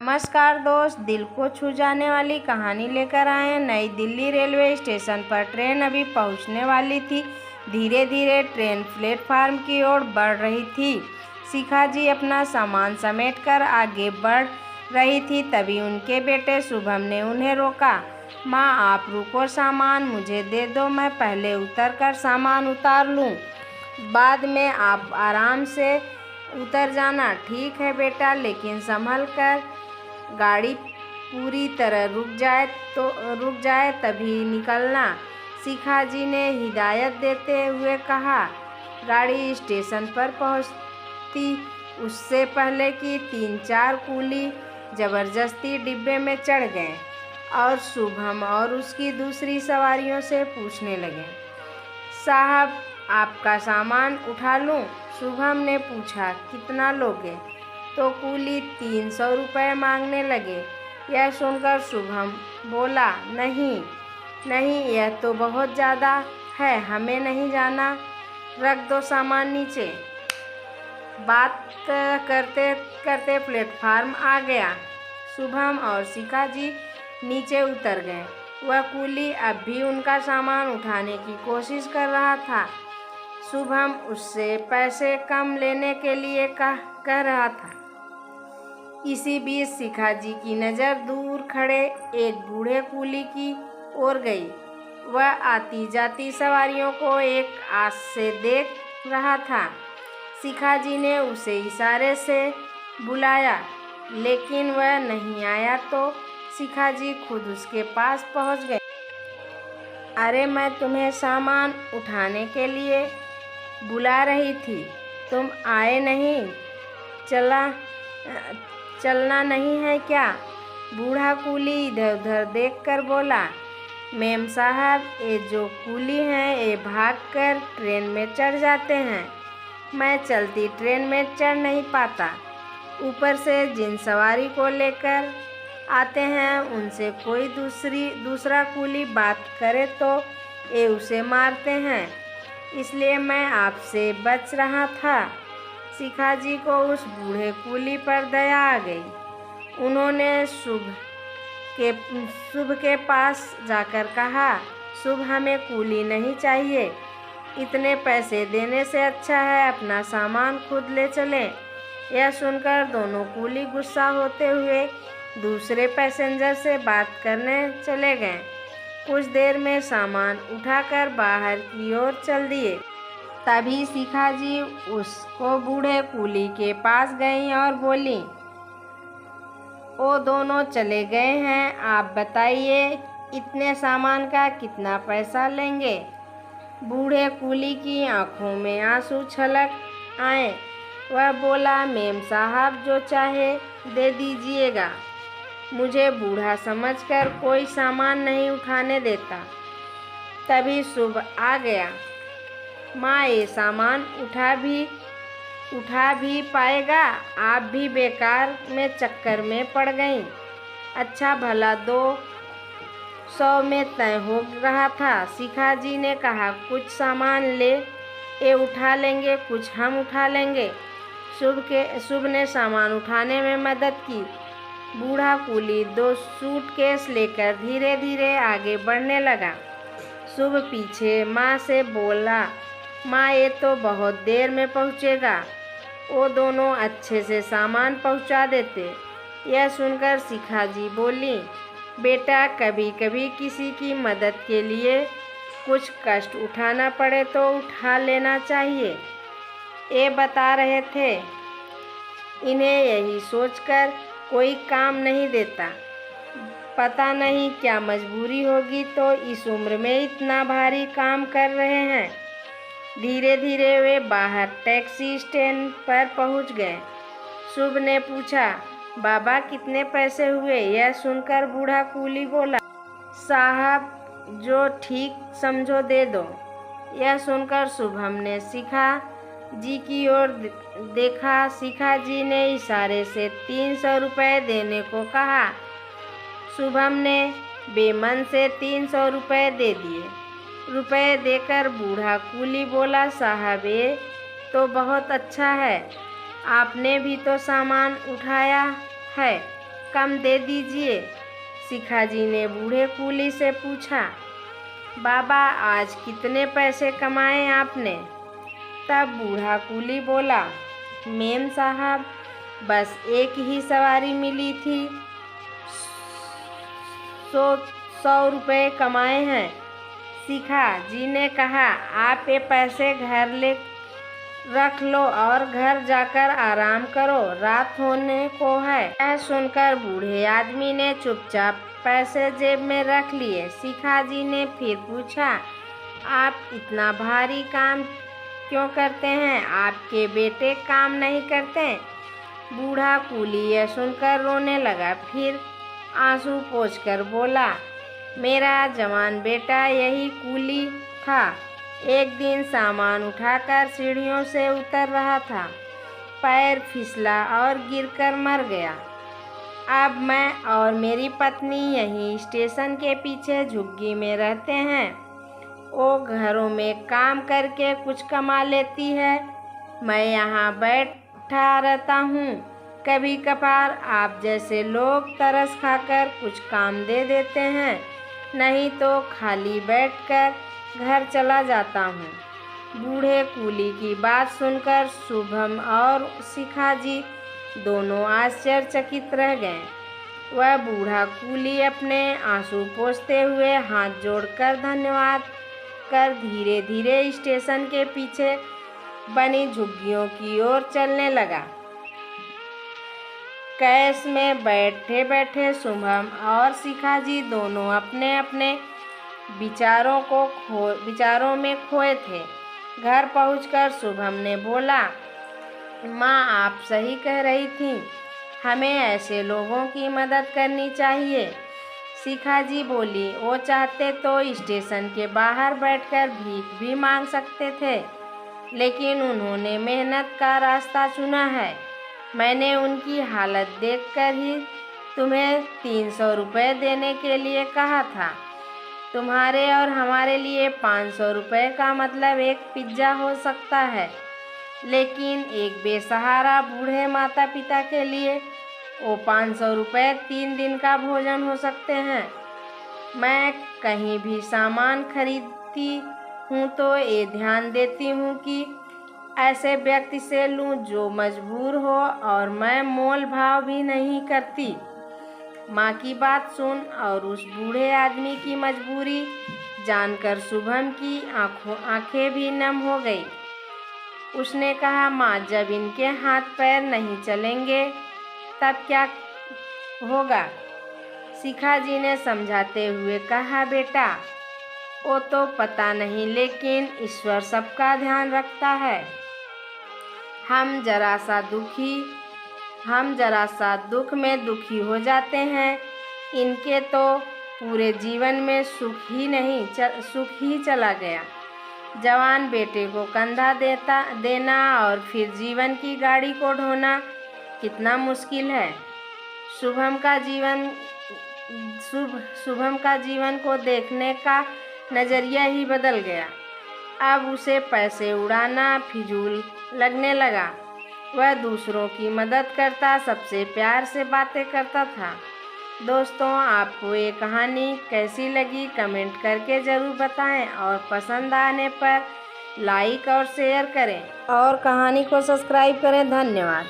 नमस्कार दोस्त, दिल को छू जाने वाली कहानी लेकर आए हैं। नई दिल्ली रेलवे स्टेशन पर ट्रेन अभी पहुंचने वाली थी। धीरे धीरे ट्रेन प्लेटफार्म की ओर बढ़ रही थी। शिखा जी अपना सामान समेटकर आगे बढ़ रही थी। तभी उनके बेटे शुभम ने उन्हें रोका। माँ, आप रुको, सामान मुझे दे दो, मैं पहले उतरकर सामान उतार लूँ, बाद में आप आराम से उतर जाना। ठीक है बेटा, लेकिन संभल कर, गाड़ी पूरी तरह रुक जाए तभी निकलना, शिखा जी ने हिदायत देते हुए कहा। गाड़ी स्टेशन पर पहुंचती उससे पहले कि 3-4 कूली जबरदस्ती डिब्बे में चढ़ गए और शुभम और उसकी दूसरी सवारियों से पूछने लगे, साहब, आपका सामान उठा लूं? शुभम ने पूछा, कितना लोगे? तो कूली 300 रुपये मांगने लगे। यह सुनकर शुभम बोला, नहीं, यह तो बहुत ज़्यादा है, हमें नहीं जाना, रख दो सामान नीचे। बात करते करते प्लेटफार्म आ गया। शुभम और शिखा जी नीचे उतर गए। वह कूली अब भी उनका सामान उठाने की कोशिश कर रहा था। शुभम उससे पैसे कम लेने के लिए कह रहा था। इसी बीच शिखा जी की नज़र दूर खड़े एक बूढ़े कूली की ओर गई। वह आती जाती सवारियों को एक आस से देख रहा था। शिखा जी ने उसे इशारे से बुलाया, लेकिन वह नहीं आया तो शिखा जी खुद उसके पास पहुंच गई। अरे, मैं तुम्हें सामान उठाने के लिए बुला रही थी, तुम आए नहीं? चलना नहीं है क्या? बूढ़ा कूली इधर उधर देखकर बोला। मेम साहब, ये जो कूली हैं ये भागकर ट्रेन में चढ़ जाते हैं, मैं चलती ट्रेन में चढ़ नहीं पाता। ऊपर से जिन सवारी को लेकर आते हैं उनसे कोई दूसरा कूली बात करे तो ये उसे मारते हैं, इसलिए मैं आपसे बच रहा था। शिखा जी को उस बूढ़े कूली पर दया आ गई। उन्होंने शुभ के पास जाकर कहा, शुभ, हमें कूली नहीं चाहिए, इतने पैसे देने से अच्छा है अपना सामान खुद ले चलें। यह सुनकर दोनों कूली गुस्सा होते हुए दूसरे पैसेंजर से बात करने चले गए। कुछ देर में सामान उठाकर बाहर की ओर चल दिए। तभी शिखा जी उसको बूढ़े कूली के पास गईं और बोली, वो दोनों चले गए हैं, आप बताइए इतने सामान का कितना पैसा लेंगे? बूढ़े कूली की आंखों में आंसू छलक आए। वह बोला, मेम साहब, जो चाहे दे दीजिएगा, मुझे बूढ़ा समझकर कोई सामान नहीं उठाने देता। तभी शुभ आ गया। माँ, ये सामान उठा भी पाएगा? आप भी बेकार में चक्कर में पड़ गईं। अच्छा भला 200 में तय हो रहा था। शिखा जी ने कहा, कुछ सामान ये उठा लेंगे, कुछ हम उठा लेंगे। शुभ ने सामान उठाने में मदद की। बूढ़ा कूली 2 सूटकेस लेकर धीरे धीरे आगे बढ़ने लगा। शुभ पीछे माँ से बोला, माँ, ये तो बहुत देर में पहुँचेगा। वो दोनों अच्छे से सामान पहुँचा देते। यह सुनकर शिखा जी बोली, बेटा, कभी कभी किसी की मदद के लिए कुछ कष्ट उठाना पड़े तो उठा लेना चाहिए। ये बता रहे थे, इन्हें यही सोचकर कोई काम नहीं देता। पता नहीं क्या मजबूरी होगी तो इस उम्र में इतना भारी काम कर रहे हैं। धीरे धीरे वे बाहर टैक्सी स्टैंड पर पहुंच गए। शुभ ने पूछा, बाबा, कितने पैसे हुए? यह सुनकर बूढ़ा कूली बोला, साहब, जो ठीक समझो दे दो। यह सुनकर शुभम ने शिखा जी की ओर देखा। शिखा जी ने इशारे से 300 रुपये देने को कहा। शुभम ने बेमन से 300 रुपये दे दिए। रुपए देकर बूढ़ा कूली बोला, साहब, ये तो बहुत अच्छा है, आपने भी तो सामान उठाया है, कम दे दीजिए। शिखा जी ने बूढ़े कूली से पूछा, बाबा आज कितने पैसे कमाए आपने? तब बूढ़ा कूली बोला, मेम साहब बस एक ही सवारी मिली थी, 100 रुपये कमाए हैं। शिखा जी ने कहा, आप ये पैसे घर ले रख लो और घर जाकर आराम करो, रात होने को है। यह सुनकर बूढ़े आदमी ने चुपचाप पैसे जेब में रख लिए। शिखा जी ने फिर पूछा, आप इतना भारी काम क्यों करते हैं? आपके बेटे काम नहीं करते? बूढ़ा कूली यह सुनकर रोने लगा, फिर आंसू पोंछकर बोला, मेरा जवान बेटा यही कूली था। एक दिन सामान उठाकर सीढ़ियों से उतर रहा था, पैर फिसला और गिरकर मर गया। अब मैं और मेरी पत्नी यहीं स्टेशन के पीछे झुग्गी में रहते हैं। वो घरों में काम करके कुछ कमा लेती है, मैं यहाँ बैठा रहता हूँ। कभी कभार आप जैसे लोग तरस खाकर कुछ काम दे देते हैं, नहीं तो खाली बैठकर घर चला जाता हूँ। बूढ़े कूली की बात सुनकर शुभम और शिखा जी दोनों आश्चर्यचकित रह गए। वह बूढ़ा कूली अपने आंसू पोंछते हुए हाथ जोड़कर धन्यवाद कर धीरे धीरे स्टेशन के पीछे बनी झुग्गियों की ओर चलने लगा। कैश में बैठे बैठे शुभम और शिखा जी दोनों अपने अपने विचारों में खोए थे। घर पहुंचकर शुभम ने बोला, माँ आप सही कह रही थी, हमें ऐसे लोगों की मदद करनी चाहिए। शिखा जी बोली, वो चाहते तो स्टेशन के बाहर बैठकर भीख भी मांग सकते थे, लेकिन उन्होंने मेहनत का रास्ता चुना है। मैंने उनकी हालत देखकर ही तुम्हें 300 रुपये देने के लिए कहा था। तुम्हारे और हमारे लिए 500 रुपये का मतलब एक पिज्ज़ा हो सकता है, लेकिन एक बेसहारा बूढ़े माता पिता के लिए वो 500 रुपये 3 दिन का भोजन हो सकते हैं। मैं कहीं भी सामान खरीदती हूँ तो ये ध्यान देती हूँ कि ऐसे व्यक्ति से लूँ जो मजबूर हो, और मैं मोल भाव भी नहीं करती। माँ की बात सुन और उस बूढ़े आदमी की मजबूरी जानकर शुभम की आंखें भी नम हो गई। उसने कहा, माँ जब इनके हाथ पैर नहीं चलेंगे तब क्या होगा? शिखा जी ने समझाते हुए कहा, बेटा वो तो पता नहीं, लेकिन ईश्वर सबका ध्यान रखता है। हम जरा सा दुख में दुखी हो जाते हैं, इनके तो पूरे जीवन में सुख ही चला गया। जवान बेटे को कंधा देना और फिर जीवन की गाड़ी को ढोना कितना मुश्किल है। शुभम का जीवन को देखने का नज़रिया ही बदल गया। अब उसे पैसे उड़ाना फिजूल लगने लगा। वह दूसरों की मदद करता, सबसे प्यार से बातें करता था। दोस्तों, आपको ये कहानी कैसी लगी कमेंट करके ज़रूर बताएं, और पसंद आने पर लाइक और शेयर करें और कहानी को सब्सक्राइब करें। धन्यवाद।